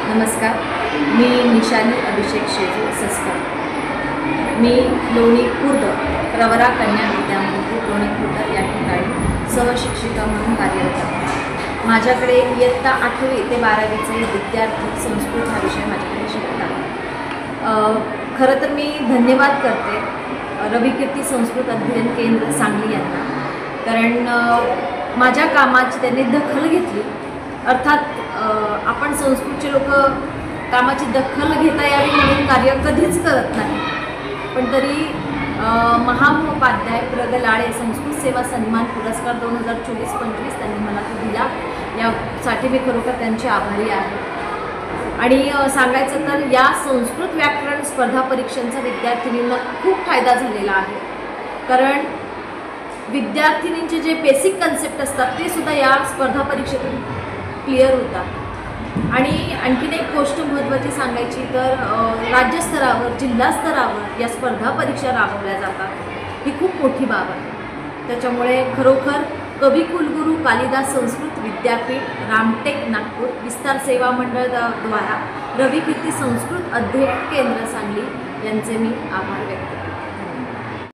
नमस्कार, मी निशाली अभिषेक शेजू सस्कर। मी लोणी खुर्द प्रवरा कन्या विद्यामंदिर लोणी खुर्द या ठिकाणी सहशिक्षिका म्हणून कार्यरत आहे। माझ्याकडे इयत्ता 8वी ते 12वीचे विद्यार्थी संस्कृत हा विषय माझ्याकडे शिकतात। खरं तर मी धन्यवाद करते रविकीर्ती संस्कृत अध्ययन केंद्र सांगली यांना, कारण माझ्या कामाची त्यांनी दखल घेतली। अर्थात आपण संस्कृतचे लोक कामाची दखल घेता यावी म्हणून कार्य कधीच करत नाही, पण तरी महामहोपाध्याय प्रगलाळे संस्कृत सेवा सन्मान पुरस्कार 2024-25 त्यांनी मला तो दिला। यासाठी मी खरोखर त्यांची आभारी आहे। आणि सांगायचं तर या संस्कृत व्याकरण स्पर्धा परीक्षांचा विद्यार्थिनींना खूप फायदा झालेला आहे, कारण विद्यार्थिनींचे जे बेसिक कन्सेप्ट असतात ते सुद्धा या स्पर्धा परीक्षेतून क्लिअर होतात। आणि आणखीन एक गोष्ट महत्त्वाची सांगायची तर राज्यस्तरावर जिल्हा स्तरावर या स्पर्धा परीक्षा राबवल्या जातात, ही खूप मोठी बाब आहे। त्याच्यामुळे खरोखर कवी कुलगुरू कालिदास संस्कृत विद्यापीठ रामटेक नागपूर विस्तार सेवा मंडळ द्वारा रविकीर्ती संस्कृत अध्ययन केंद्र सांगली यांचे मी आभार व्यक्त करते।